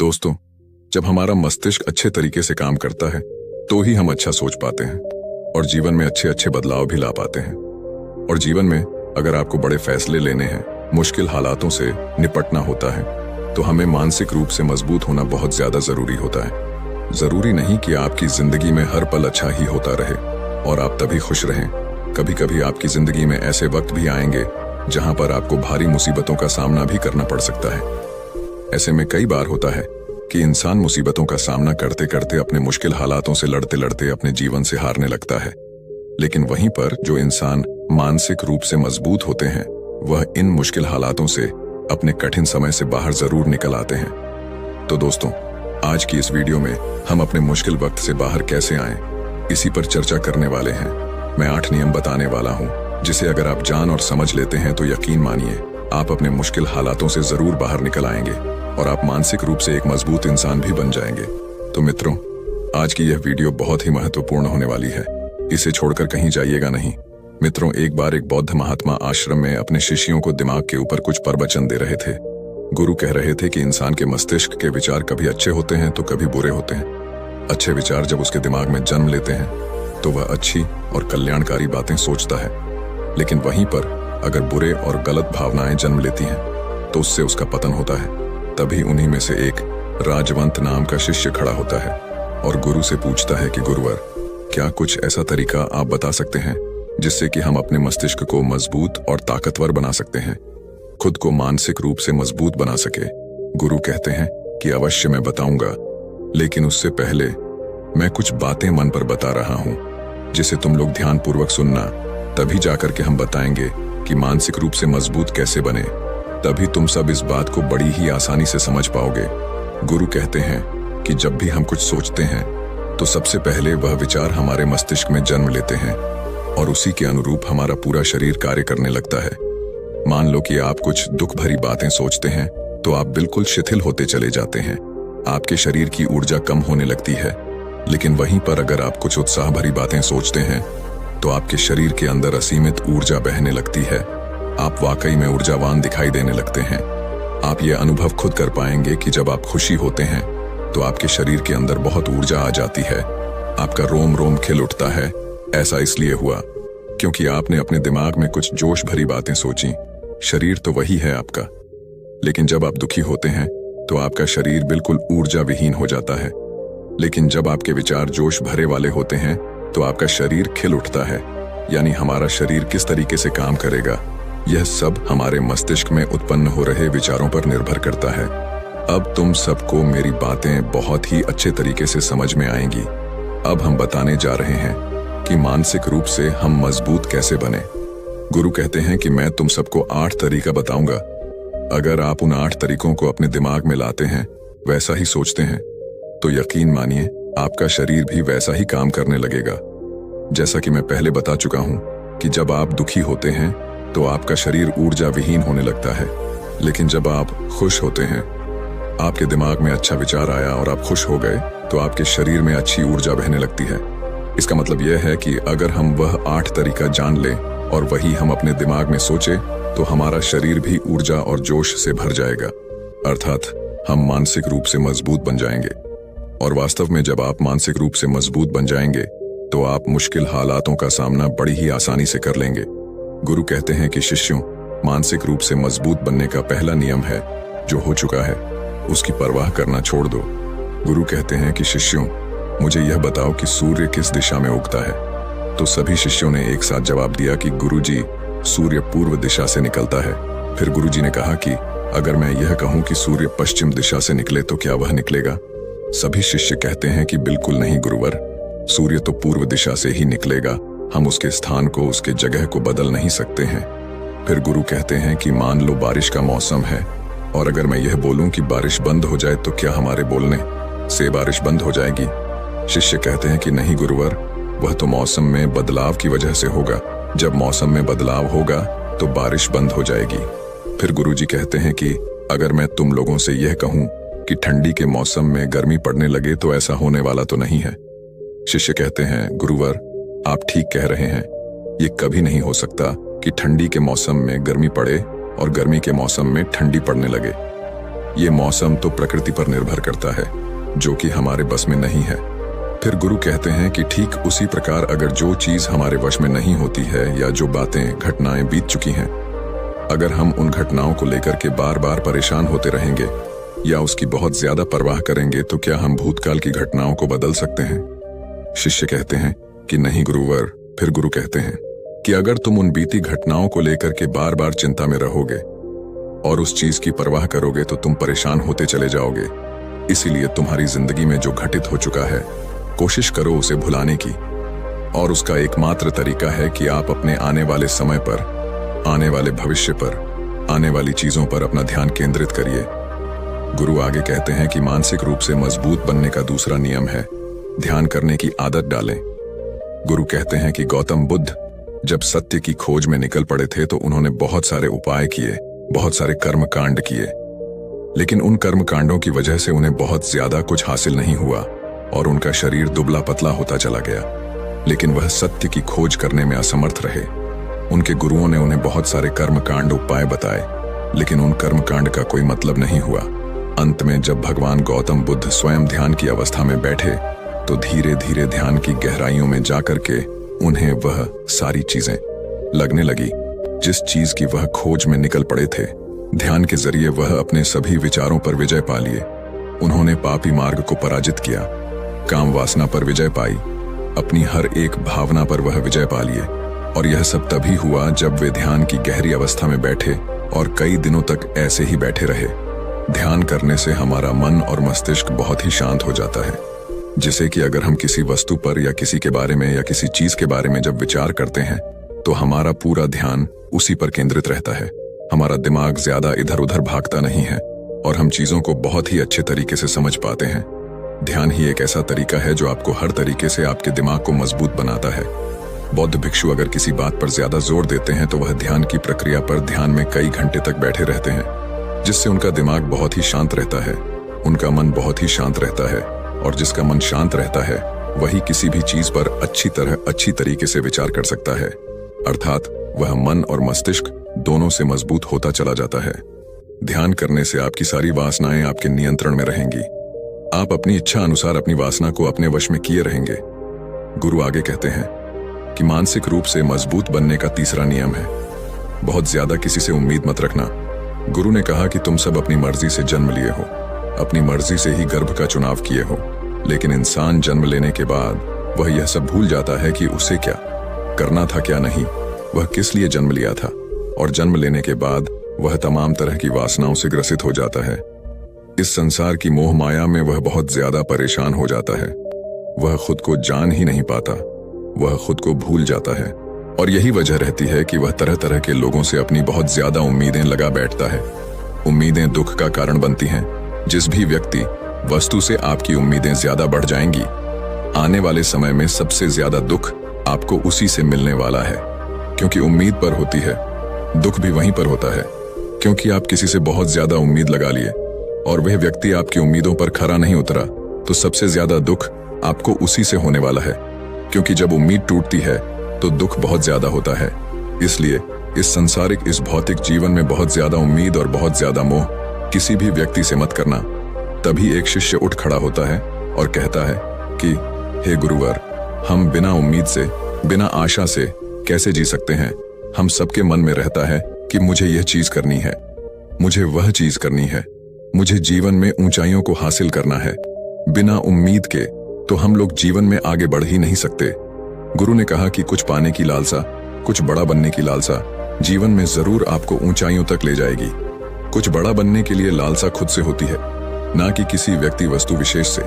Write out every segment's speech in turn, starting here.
दोस्तों, जब हमारा मस्तिष्क अच्छे तरीके से काम करता है तो ही हम अच्छा सोच पाते हैं और जीवन में अच्छे अच्छे बदलाव भी ला पाते हैं। और जीवन में अगर आपको बड़े फैसले लेने हैं, मुश्किल हालातों से निपटना होता है, तो हमें मानसिक रूप से मजबूत होना बहुत ज्यादा जरूरी होता है। जरूरी नहीं कि आपकी जिंदगी में हर पल अच्छा ही होता रहे और आप तभी खुश रहें। कभी कभी आपकी जिंदगी में ऐसे वक्त भी आएंगे जहां पर आपको भारी मुसीबतों का सामना भी करना पड़ सकता है। ऐसे में कई बार होता है कि इंसान मुसीबतों का सामना करते करते अपने मुश्किल हालातों से लड़ते लड़ते अपने जीवन से हारने लगता है। लेकिन वहीं पर जो इंसान मानसिक रूप से मजबूत होते हैं, वह इन मुश्किल हालातों से अपने कठिन समय से बाहर जरूर निकल आते हैं। तो दोस्तों, आज की इस वीडियो में हम अपने मुश्किल वक्त से बाहर कैसे आएं, इसी पर चर्चा करने वाले हैं। मैं 8 नियम बताने वाला हूं, जिसे अगर आप जान और समझ लेते हैं तो यकीन मानिए आप अपने मुश्किल हालातों से जरूर बाहर निकल आएंगे और आप मानसिक रूप से एक मजबूत इंसान भी बन जाएंगे। तो मित्रों, आज की यह वीडियो बहुत ही महत्वपूर्ण होने वाली है, इसे छोड़कर कहीं जाइएगा नहीं। मित्रों, एक बार एक बौद्ध महात्मा आश्रम में अपने शिष्यों को दिमाग के ऊपर कुछ प्रवचन दे रहे थे। गुरु कह रहे थे कि इंसान के मस्तिष्क के विचार कभी अच्छे होते हैं तो कभी बुरे होते हैं। अच्छे विचार जब उसके दिमाग में जन्म लेते हैं तो वह अच्छी और कल्याणकारी बातें सोचता है, लेकिन वहीं पर अगर बुरे और गलत भावनाएं जन्म लेती हैं तो उससे उसका पतन होता है। तभी उन्हीं में से एक राजवंत नाम का शिष्य खड़ा होता है और गुरु से पूछता है कि गुरुवर, क्या कुछ ऐसा तरीका आप बता सकते हैं जिससे कि हम अपने मस्तिष्क को मजबूत और ताकतवर बना सकते हैं, खुद को मानसिक रूप से मजबूत बना सके। गुरु कहते हैं कि अवश्य मैं बताऊंगा, लेकिन उससे पहले मैं कुछ बातें मन पर बता रहा हूं जिसे तुम लोग ध्यानपूर्वक सुनना। तभी जाकर के हम बताएंगे कि मानसिक रूप से मजबूत कैसे बने। तभी तुम सब इस बात को बड़ी ही आसानी से समझ पाओगे। गुरु कहते हैं कि जब भी हम कुछ सोचते हैं तो सबसे पहले वह विचार हमारे मस्तिष्क में जन्म लेते हैं और उसी के अनुरूप हमारा पूरा शरीर कार्य करने लगता है। मान लो कि आप कुछ दुख भरी बातें सोचते हैं तो आप बिल्कुल शिथिल होते चले जाते हैं, आपके शरीर की ऊर्जा कम होने लगती है। लेकिन वहीं पर अगर आप कुछ उत्साह भरी बातें सोचते हैं तो आपके शरीर के अंदर असीमित ऊर्जा बहने लगती है, आप वाकई में ऊर्जावान दिखाई देने लगते हैं। आप ये अनुभव खुद कर पाएंगे कि जब आप खुशी होते हैं तो आपके शरीर के अंदर बहुत ऊर्जा आ जाती है, आपका रोम रोम खिल उठता है। ऐसा इसलिए हुआ क्योंकि आपने अपने दिमाग में कुछ जोश भरी बातें सोची। शरीर तो वही है आपका, लेकिन जब आप दुखी होते हैं तो आपका शरीर बिल्कुल ऊर्जा विहीन हो जाता है। लेकिन जब आपके विचार जोश भरे वाले होते हैं तो आपका शरीर खिल उठता है। यानी हमारा शरीर किस तरीके से काम करेगा, यह सब हमारे मस्तिष्क में उत्पन्न हो रहे विचारों पर निर्भर करता है। अब तुम सबको मेरी बातें बहुत ही अच्छे तरीके से समझ में आएंगी। अब हम बताने जा रहे हैं कि मानसिक रूप से हम मजबूत कैसे बने। गुरु कहते हैं कि मैं तुम सबको 8 तरीका बताऊंगा। अगर आप उन 8 तरीकों को अपने दिमाग में लाते हैं, वैसा ही सोचते हैं, तो यकीन मानिए आपका शरीर भी वैसा ही काम करने लगेगा। जैसा कि मैं पहले बता चुका हूं कि जब आप दुखी होते हैं तो आपका शरीर ऊर्जा विहीन होने लगता है, लेकिन जब आप खुश होते हैं, आपके दिमाग में अच्छा विचार आया और आप खुश हो गए तो आपके शरीर में अच्छी ऊर्जा बहने लगती है। इसका मतलब यह है कि अगर हम वह 8 तरीका जान लें और वही हम अपने दिमाग में सोचे तो हमारा शरीर भी ऊर्जा और जोश से भर जाएगा, अर्थात हम मानसिक रूप से मजबूत बन जाएंगे। और वास्तव में जब आप मानसिक रूप से मजबूत बन जाएंगे तो आप मुश्किल हालातों का सामना बड़ी ही आसानी से कर लेंगे। गुरु कहते हैं कि शिष्यों, मानसिक रूप से मजबूत बनने का पहला नियम है, जो हो चुका है उसकी परवाह करना छोड़ दो। गुरु कहते हैं कि शिष्यों, मुझे यह बताओ कि सूर्य किस दिशा में उगता है। तो सभी शिष्यों ने एक साथ जवाब दिया कि गुरुजी, सूर्य पूर्व दिशा से निकलता है। फिर गुरुजी ने कहा कि अगर मैं यह कहूं कि सूर्य पश्चिम दिशा से निकले तो क्या वह निकलेगा? सभी शिष्य कहते हैं कि बिल्कुल नहीं गुरुवर, सूर्य तो पूर्व दिशा से ही निकलेगा, हम उसके स्थान को, उसके जगह को बदल नहीं सकते हैं। फिर गुरु कहते हैं कि मान लो बारिश का मौसम है और अगर मैं यह बोलूं कि बारिश बंद हो जाए तो क्या हमारे बोलने से बारिश बंद हो जाएगी? शिष्य कहते हैं कि नहीं गुरुवर, वह तो मौसम में बदलाव की वजह से होगा, जब मौसम में बदलाव होगा तो बारिश बंद हो जाएगी। फिर गुरुजी कहते हैं कि अगर मैं तुम लोगों से यह कहूं कि ठंडी के मौसम में गर्मी पड़ने लगे तो ऐसा होने वाला तो नहीं है। शिष्य कहते हैं गुरुवर, आप ठीक कह रहे हैं, ये कभी नहीं हो सकता कि ठंडी के मौसम में गर्मी पड़े और गर्मी के मौसम में ठंडी पड़ने लगे। ये मौसम तो प्रकृति पर निर्भर करता है, जो कि हमारे बस में नहीं है। फिर गुरु कहते हैं कि ठीक उसी प्रकार अगर जो चीज हमारे वश में नहीं होती है या जो बातें घटनाएं बीत चुकी हैं, अगर हम उन घटनाओं को लेकर के बार बार परेशान होते रहेंगे या उसकी बहुत ज्यादा परवाह करेंगे, तो क्या हम भूतकाल की घटनाओं को बदल सकते हैं? शिष्य कहते हैं कि नहीं गुरुवर। फिर गुरु कहते हैं कि अगर तुम उन बीती घटनाओं को लेकर के बार बार चिंता में रहोगे और उस चीज की परवाह करोगे तो तुम परेशान होते चले जाओगे। इसीलिए तुम्हारी जिंदगी में जो घटित हो चुका है, कोशिश करो उसे भुलाने की, और उसका एकमात्र तरीका है कि आप अपने आने वाले समय पर, आने वाले भविष्य पर, आने वाली चीजों पर अपना ध्यान केंद्रित करिए। गुरु आगे कहते हैं कि मानसिक रूप से मजबूत बनने का दूसरा नियम है ध्यान करने की आदत डालें। गुरु कहते हैं कि गौतम बुद्ध जब सत्य की खोज में निकल पड़े थे तो उन्होंने बहुत सारे उपाय किए, बहुत सारे कर्म कांड किए, लेकिन उन कर्म कांडों की वजह से उन्हें बहुत ज्यादा कुछ हासिल नहीं हुआ और उनका शरीर दुबला पतला होता चला गया। लेकिन वह सत्य की खोज करने में असमर्थ रहे। उनके गुरुओं ने उन्हें बहुत सारे कर्म कांड उपाय बताए, लेकिन उन कर्म कांड का कोई मतलब नहीं हुआ। अंत में जब भगवान गौतम बुद्ध स्वयं ध्यान की अवस्था में बैठे तो धीरे धीरे ध्यान की गहराइयों में जाकर के उन्हें वह सारी चीजें लगने लगी जिस चीज की वह खोज में निकल पड़े थे। ध्यान के जरिए वह अपने सभी विचारों पर विजय पा लिए। उन्होंने पापी मार्ग को पराजित किया, काम वासना पर विजय पाई, अपनी हर एक भावना पर वह विजय पा लिए। और यह सब तभी हुआ जब वे ध्यान की गहरी अवस्था में बैठे और कई दिनों तक ऐसे ही बैठे रहे। ध्यान करने से हमारा मन और मस्तिष्क बहुत ही शांत हो जाता है, जिसे कि अगर हम किसी वस्तु पर या किसी के बारे में या किसी चीज के बारे में जब विचार करते हैं तो हमारा पूरा ध्यान उसी पर केंद्रित रहता है। हमारा दिमाग ज्यादा इधर उधर भागता नहीं है और हम चीजों को बहुत ही अच्छे तरीके से समझ पाते हैं। ध्यान ही एक ऐसा तरीका है जो आपको हर तरीके से आपके दिमाग को मजबूत बनाता है। बौद्ध भिक्षु अगर किसी बात पर ज्यादा जोर देते हैं तो वह ध्यान की प्रक्रिया पर ध्यान में कई घंटे तक बैठे रहते हैं, जिससे उनका दिमाग बहुत ही शांत रहता है, उनका मन बहुत ही शांत रहता है, और जिसका मन शांत रहता है वही किसी भी चीज पर अच्छी तरीके से विचार कर सकता है। अर्थात वह मन और मस्तिष्क दोनों से मजबूत होता चला जाता है। ध्यान करने से आपकी सारी वासनाएं आपके नियंत्रण में रहेंगी। आप अपनी इच्छा अनुसार अपनी वासना को अपने वश में किए रहेंगे। गुरु आगे कहते हैं कि मानसिक रूप से मजबूत बनने का तीसरा नियम है बहुत ज्यादा किसी से उम्मीद मत रखना। गुरु ने कहा कि तुम सब अपनी मर्जी से जन्म लिए हो, अपनी मर्जी से ही गर्भ का चुनाव किए हो, लेकिन इंसान जन्म लेने के बाद वह यह सब भूल जाता है कि उसे क्या करना था क्या नहीं, वह किस लिए जन्म लिया था, और जन्म लेने के बाद वह तमाम तरह की वासनाओं से ग्रसित हो जाता है। इस संसार की मोह माया में वह बहुत ज्यादा परेशान हो जाता है। वह खुद को जान ही नहीं पाता, वह खुद को भूल जाता है, और यही वजह रहती है कि वह तरह तरह के लोगों से अपनी बहुत ज्यादा उम्मीदें लगा बैठता है। उम्मीदें दुख का कारण बनती हैं। जिस भी व्यक्ति वस्तु से आपकी उम्मीदें ज्यादा बढ़ जाएंगी, आने वाले समय में सबसे ज्यादा दुख आपको उसी से मिलने वाला है, क्योंकि उम्मीद पर होती है। दुख भी वहीं पर होता है, क्योंकि आप किसी से बहुत ज्यादा उम्मीद लगा लिए और वह व्यक्ति आपकी उम्मीदों पर खरा नहीं उतरा, तो सबसे ज्यादा दुख आपको उसी से होने वाला है, क्योंकि जब उम्मीद टूटती है तो दुख बहुत ज्यादा होता है। इसलिए इस संसारिक, इस भौतिक जीवन में बहुत ज्यादा उम्मीद और बहुत ज्यादा मोह किसी भी व्यक्ति से मत करना। तभी एक शिष्य उठ खड़ा होता है और कहता है कि हे गुरुवर, हम बिना उम्मीद से, बिना आशा से कैसे जी सकते हैं? हम सबके मन में रहता है कि मुझे यह चीज करनी है, मुझे वह चीज करनी है, मुझे जीवन में ऊंचाइयों को हासिल करना है। बिना उम्मीद के तो हम लोग जीवन में आगे बढ़ ही नहीं सकते। गुरु ने कहा कि कुछ पाने की लालसा, कुछ बड़ा बनने की लालसा जीवन में जरूर आपको ऊंचाइयों तक ले जाएगी। कुछ बड़ा बनने के लिए लालसा खुद से होती है, ना कि किसी व्यक्ति वस्तु विशेष से।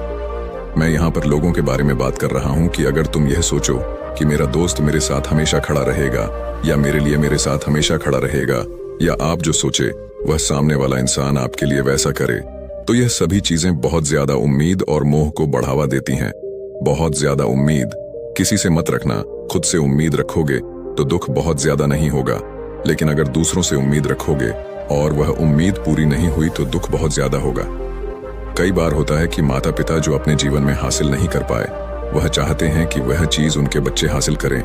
मैं यहाँ पर लोगों के बारे में बात कर रहा हूँ कि अगर तुम यह सोचो कि मेरा दोस्त मेरे साथ हमेशा खड़ा रहेगा या मेरे लिए मेरे साथ हमेशा खड़ा रहेगा, या आप जो सोचे वह सामने वाला इंसान आपके लिए वैसा करे, तो यह सभी चीजें बहुत ज्यादा उम्मीद और मोह को बढ़ावा देती हैं। बहुत ज्यादा उम्मीद किसी से मत रखना। खुद से उम्मीद रखोगे तो दुख बहुत ज्यादा नहीं होगा, लेकिन अगर दूसरों से उम्मीद रखोगे और वह उम्मीद पूरी नहीं हुई तो दुख बहुत ज्यादा होगा। कई बार होता है कि माता पिता जो अपने जीवन में हासिल नहीं कर पाए, वह चाहते हैं कि वह चीज उनके बच्चे हासिल करें।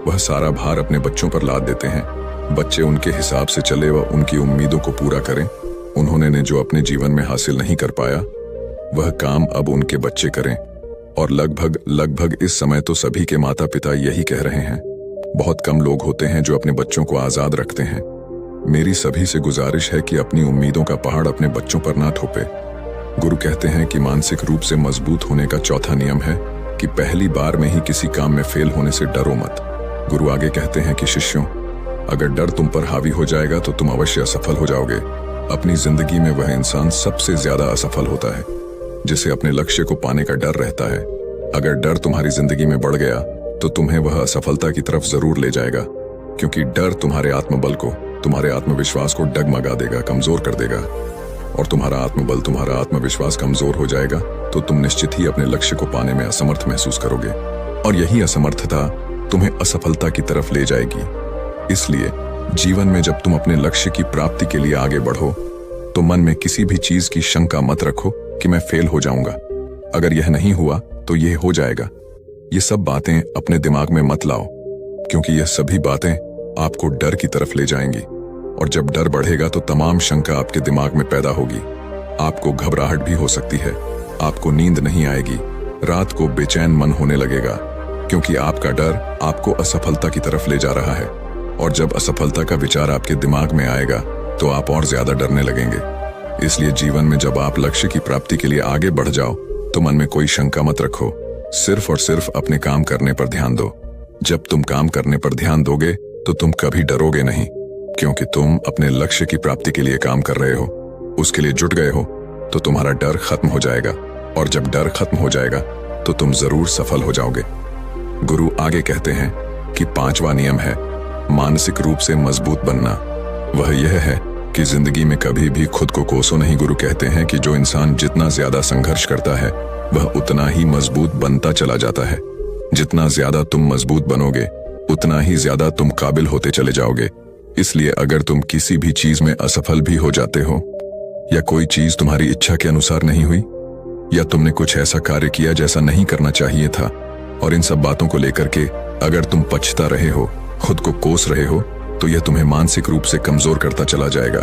वह सारा भार अपने बच्चों पर लाद देते हैं। बच्चे उनके हिसाब से चले व उनकी उम्मीदों को पूरा करें, उन्होंने ने जो अपने जीवन में हासिल नहीं कर पाया, वह काम अब उनके बच्चे करें। और लगभग इस समय तो सभी के माता पिता यही कह रहे हैं। बहुत कम लोग होते हैं जो अपने बच्चों को आजाद रखते हैं। मेरी सभी से गुजारिश है कि अपनी उम्मीदों का पहाड़ अपने बच्चों पर ना थोपे। गुरु कहते हैं कि मानसिक रूप से मजबूत होने का चौथा नियम है कि पहली बार में ही किसी काम में फेल होने से डरो मत। गुरु आगे कहते हैं कि शिष्यों, अगर डर तुम पर हावी हो जाएगा तो तुम अवश्य असफल हो जाओगे। अपनी जिंदगी में वह इंसान सबसे ज्यादा असफल होता है जिसे अपने लक्ष्य को पाने का डर रहता है। अगर डर तुम्हारी जिंदगी में बढ़ गया तो तुम्हें वह असफलता की तरफ जरूर ले जाएगा, क्योंकि डर तुम्हारे आत्मबल को, तुम्हारे आत्मविश्वास को डगमगा देगा, कमजोर कर देगा। और तुम्हारा आत्मबल, तुम्हारा आत्मविश्वास कमजोर हो जाएगा तो तुम निश्चित ही अपने लक्ष्य को पाने में असमर्थ महसूस करोगे, और यही असमर्थता तुम्हें असफलता की तरफ ले जाएगी। इसलिए जीवन में जब तुम अपने लक्ष्य की प्राप्ति के लिए आगे बढ़ो तो मन में किसी भी चीज की शंका मत रखो कि मैं फेल हो जाऊंगा। अगर यह नहीं हुआ तो यह हो जाएगा। ये सब बातें अपने दिमाग में मत लाओ, क्योंकि यह सभी बातें आपको डर की तरफ ले जाएंगी। और जब डर बढ़ेगा तो तमाम शंका आपके दिमाग में पैदा होगी। आपको घबराहट भी हो सकती है, आपको नींद नहीं आएगी, रात को बेचैन मन होने लगेगा, क्योंकि आपका डर आपको असफलता की तरफ ले जा रहा है। और जब असफलता का विचार आपके दिमाग में आएगा तो आप और ज्यादा डरने लगेंगे। इसलिए जीवन में जब आप लक्ष्य की प्राप्ति के लिए आगे बढ़ जाओ तो मन में कोई शंका मत रखो, सिर्फ और सिर्फ अपने काम करने पर ध्यान दो। जब तुम काम करने पर ध्यान दोगे तो तुम कभी डरोगे नहीं, क्योंकि तुम अपने लक्ष्य की प्राप्ति के लिए काम कर रहे हो, उसके लिए जुट गए हो, तो तुम्हारा डर खत्म हो जाएगा। और जब डर खत्म हो जाएगा तो तुम जरूर सफल हो जाओगे। गुरु आगे कहते हैं कि पांचवा नियम है मानसिक रूप से मजबूत बनना। वह यह है कि जिंदगी में कभी भी खुद को कोसो नहीं। गुरु कहते हैं कि जो इंसान जितना ज्यादा संघर्ष करता है वह उतना ही मजबूत बनता चला जाता है। जितना ज्यादा तुम मजबूत बनोगे उतना ही ज्यादा तुम काबिल होते चले जाओगे। इसलिए अगर तुम किसी भी चीज में असफल भी हो जाते हो, या कोई चीज तुम्हारी इच्छा के अनुसार नहीं हुई, या तुमने कुछ ऐसा कार्य किया जैसा नहीं करना चाहिए था, और इन सब बातों को लेकर के अगर तुम पछता रहे हो, खुद को कोस रहे हो, तो यह तुम्हें मानसिक रूप से कमजोर करता चला जाएगा।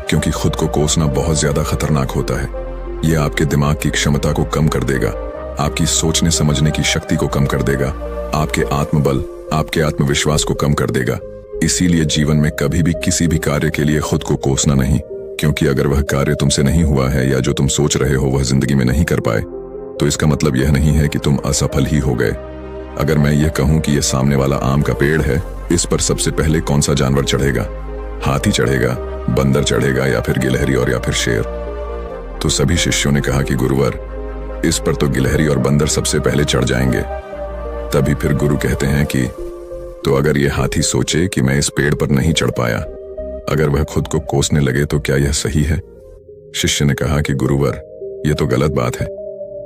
क्योंकि खुद को कोसना बहुत ज्यादा खतरनाक होता है। यह आपके दिमाग की क्षमता को कम कर देगा, आपकी सोचने समझने की शक्ति को कम कर देगा, आपके आत्मबल, आपके आत्मविश्वास को कम कर देगा। इसीलिए जीवन में कभी भी किसी भी कार्य के लिए खुद को कोसना नहीं, क्योंकि अगर वह कार्य तुमसे नहीं हुआ है या जो तुम सोच रहे हो वह जिंदगी में नहीं कर पाए, तो इसका मतलब यह नहीं है कि तुम असफल ही हो गए। अगर मैं यह कहूं कि यह सामने वाला आम का पेड़ है, इस पर सबसे पहले कौन सा जानवर चढ़ेगा? हाथी चढ़ेगा, बंदर चढ़ेगा, या फिर गिलहरी और या फिर शेर? तो सभी शिष्यों ने कहा कि गुरुवर, इस पर तो गिलहरी और बंदर सबसे पहले चढ़ जाएंगे। तभी फिर गुरु कहते हैं कि तो अगर यह हाथी सोचे कि मैं इस पेड़ पर नहीं चढ़ पाया, अगर वह खुद को कोसने लगे, तो क्या यह सही है? शिष्य ने कहा कि गुरुवर, यह तो गलत बात है,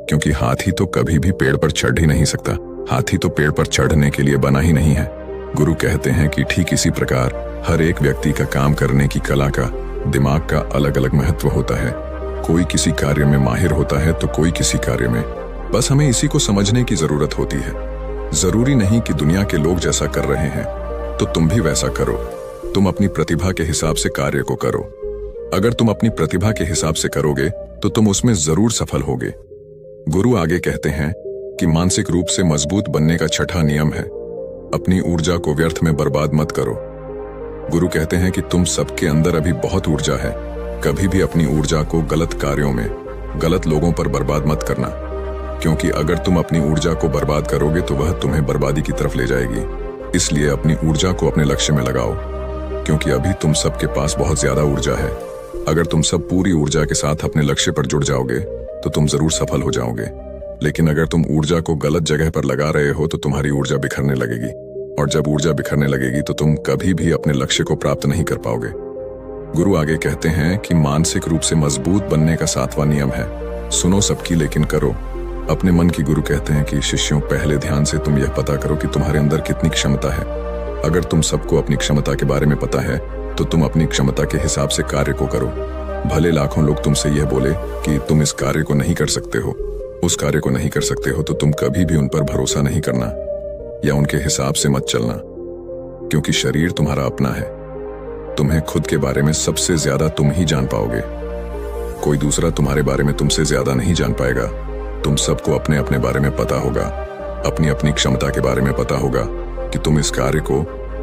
क्योंकि हाथी तो कभी भी पेड़ पर चढ़ ही नहीं सकता। हाथी तो पेड़ पर चढ़ने के लिए बना ही नहीं है। गुरु कहते हैं कि ठीक इसी प्रकार हर एक व्यक्ति का काम करने की कला का, दिमाग का अलग अलग महत्व होता है। कोई किसी कार्य में माहिर होता है तो कोई किसी कार्य में। बस हमें इसी को समझने की जरूरत होती है। जरूरी नहीं कि दुनिया के लोग जैसा कर रहे हैं तो तुम भी वैसा करो। तुम अपनी प्रतिभा के हिसाब से कार्य को करो। अगर तुम अपनी प्रतिभा के हिसाब से करोगे तो तुम उसमें जरूर सफल होगे। गुरु आगे कहते हैं कि मानसिक रूप से मजबूत बनने का छठा नियम है अपनी ऊर्जा को व्यर्थ में बर्बाद मत करो। गुरु कहते हैं कि तुम सबके अंदर अभी बहुत ऊर्जा है। कभी भी अपनी ऊर्जा को गलत कार्यों में, गलत लोगों पर बर्बाद मत करना, क्योंकि अगर तुम अपनी ऊर्जा को बर्बाद करोगे तो वह तुम्हें बर्बादी की तरफ ले जाएगी। इसलिए अपनी ऊर्जा को अपने लक्ष्य में लगाओ, क्योंकि अभी तुम सबके पास बहुत ज्यादा ऊर्जा है। अगर तुम सब पूरी ऊर्जा के साथ अपने लक्ष्य पर जुड़ जाओगे तो तुम जरूर सफल हो जाओगे। लेकिन अगर तुम ऊर्जा को गलत जगह पर लगा रहे हो तो तुम्हारी ऊर्जा बिखरने लगेगी, और जब ऊर्जा बिखरने लगेगी तो तुम कभी भी अपने लक्ष्य को प्राप्त नहीं कर पाओगे। गुरु आगे कहते हैं कि मानसिक रूप से मजबूत बनने का सातवां नियम है सुनो सबकी लेकिन करो अपने मन की। गुरु कहते हैं कि शिष्यों, पहले ध्यान से तुम यह पता करो कि तुम्हारे अंदर कितनी क्षमता है। अगर तुम सबको अपनी क्षमता के बारे में पता है तो तुम अपनी क्षमता के हिसाब से कार्य को करो। भले लाखों लोग तुमसे यह बोले कि तुम इस कार्य को नहीं कर सकते हो, उस कार्य को नहीं कर सकते हो, तो तुम कभी भी उन पर भरोसा नहीं करना या उनके हिसाब से मत चलना, क्योंकि शरीर तुम्हारा अपना है। तुम्हें खुद के बारे में सबसे ज्यादा तुम ही जान पाओगे। कोई दूसरा तुम्हारे बारे में तुमसे ज्यादा नहीं जान पाएगा। तुम सबको अपने अपने बारे में पता होगा, अपनी अपनी क्षमता के बारे में पता होगा कि तुम इस कार्य को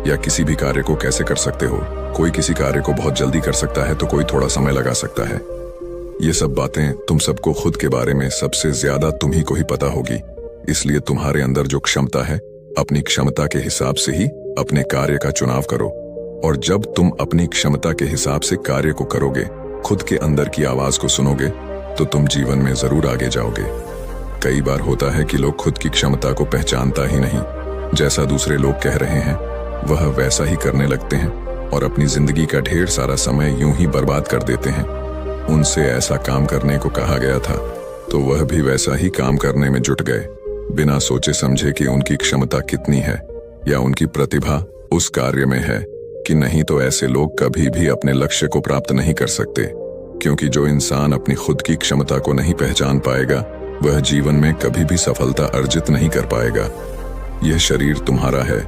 या किसी भी कार्य को कैसे कर सकते हो। कोई किसी कार्य को बहुत जल्दी कर सकता है तो कोई थोड़ा समय लगा सकता है। ये सब बातें तुम सबको खुद के बारे में सबसे ज्यादा तुम्ही को ही पता होगी। इसलिए तुम्हारे अंदर जो क्षमता है, अपनी क्षमता के हिसाब से ही अपने कार्य का चुनाव करो। और जब तुम अपनी क्षमता के हिसाब से कार्य को करोगे, खुद के अंदर की आवाज को सुनोगे, तो तुम जीवन में जरूर आगे जाओगे। कई बार होता है कि लोग खुद की क्षमता को पहचानता ही नहीं। जैसा दूसरे लोग कह रहे हैं वह वैसा ही करने लगते हैं और अपनी जिंदगी का ढेर सारा समय यूं ही बर्बाद कर देते हैं। उनसे ऐसा काम करने को कहा गया था तो वह भी वैसा ही काम करने में जुट गए, बिना सोचे समझे कि उनकी क्षमता कितनी है या उनकी प्रतिभा उस कार्य में है कि नहीं। तो ऐसे लोग कभी भी अपने लक्ष्य को प्राप्त नहीं कर सकते, क्योंकि जो इंसान अपनी खुद की क्षमता को नहीं पहचान पाएगा वह जीवन में कभी भी सफलता अर्जित नहीं कर पाएगा। यह शरीर तुम्हारा है,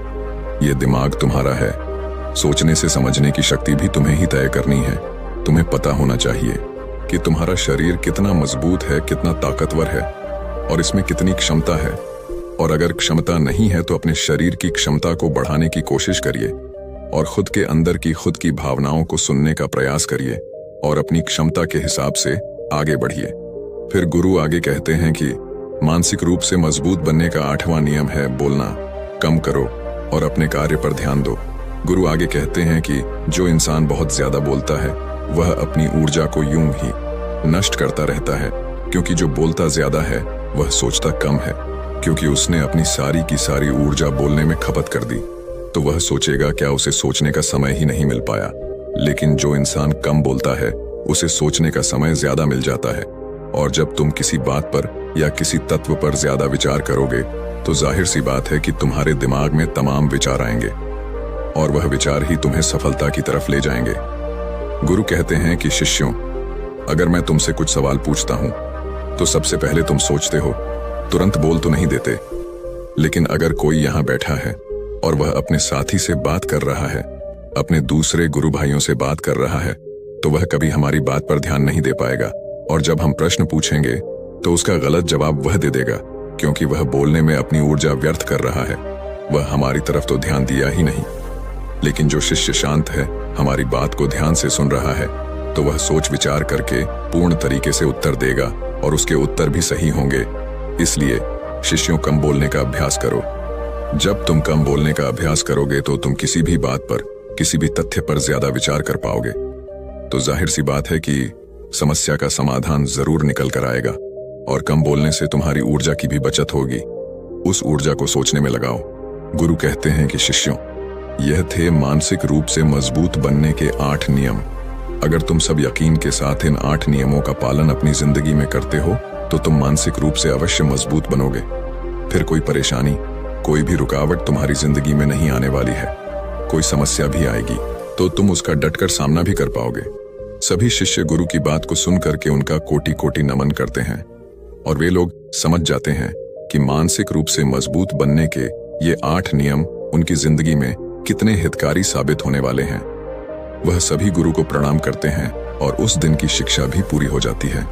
यह दिमाग तुम्हारा है। सोचने से समझने की शक्ति भी तुम्हें ही तय करनी है। तुम्हें पता होना चाहिए कि तुम्हारा शरीर कितना मजबूत है, कितना ताकतवर है और इसमें कितनी क्षमता है। और अगर क्षमता नहीं है तो अपने शरीर की क्षमता को बढ़ाने की कोशिश करिए और खुद के अंदर की खुद की भावनाओं को सुनने का प्रयास करिए और अपनी क्षमता के हिसाब से आगे बढ़िए। फिर गुरु आगे कहते हैं कि मानसिक रूप से मजबूत बनने का 8वां नियम है बोलना कम करो और अपने कार्य पर ध्यान दो। गुरु आगे कहते हैं कि जो इंसान बहुत ज्यादा बोलता है वह अपनी ऊर्जा को यूं ही नष्ट करता रहता है, क्योंकि जो बोलता ज्यादा है वह सोचता कम है, क्योंकि उसने अपनी सारी की सारी ऊर्जा बोलने में खपत कर दी। तो वह सोचेगा क्या, उसे सोचने का समय ही नहीं मिल पाया। लेकिन जो इंसान कम बोलता है उसे सोचने का समय ज्यादा मिल जाता है। और जब तुम किसी बात पर या किसी तत्व पर ज्यादा विचार करोगे तो जाहिर सी बात है कि तुम्हारे दिमाग में तमाम विचार आएंगे और वह विचार ही तुम्हें सफलता की तरफ ले जाएंगे। गुरु कहते हैं कि शिष्यों, अगर मैं तुमसे कुछ सवाल पूछता हूं तो सबसे पहले तुम सोचते हो, तुरंत बोल तो नहीं देते। लेकिन अगर कोई यहां बैठा है और वह अपने साथी से बात कर रहा है, अपने दूसरे गुरु भाइयों से बात कर रहा है, तो वह कभी हमारी बात पर ध्यान नहीं दे पाएगा। और जब हम प्रश्न पूछेंगे तो उसका गलत जवाब वह दे देगा, क्योंकि वह बोलने में अपनी ऊर्जा व्यर्थ कर रहा है। वह हमारी तरफ तो ध्यान दिया ही नहीं। लेकिन जो शिष्य शांत है, हमारी बात को ध्यान से सुन रहा है, तो वह सोच विचार करके पूर्ण तरीके से उत्तर देगा और उसके उत्तर भी सही होंगे। इसलिए शिष्यों, कम बोलने का अभ्यास करो। जब तुम कम बोलने का अभ्यास करोगे तो तुम किसी भी बात पर, किसी भी तथ्य पर ज्यादा विचार कर पाओगे। तो जाहिर सी बात है कि समस्या का समाधान जरूर निकल कर आएगा। और कम बोलने से तुम्हारी ऊर्जा की भी बचत होगी। उस ऊर्जा को सोचने में लगाओ। गुरु कहते हैं कि शिष्यों, यह थे मानसिक रूप से मजबूत बनने के 8 नियम। अगर तुम सब यकीन के साथ इन 8 नियमों का पालन अपनी जिंदगी में करते हो तो तुम मानसिक रूप से अवश्य मजबूत बनोगे। फिर कोई परेशानी, कोई भी रुकावट तुम्हारी जिंदगी में नहीं आने वाली है। कोई समस्या भी आएगी तो तुम उसका डटकर सामना भी कर पाओगे। सभी शिष्य गुरु की बात को सुन करके उनका कोटि कोटि नमन करते हैं और वे लोग समझ जाते हैं कि मानसिक रूप से मजबूत बनने के ये 8 नियम उनकी जिंदगी में कितने हितकारी साबित होने वाले हैं। वह सभी गुरु को प्रणाम करते हैं और उस दिन की शिक्षा भी पूरी हो जाती है।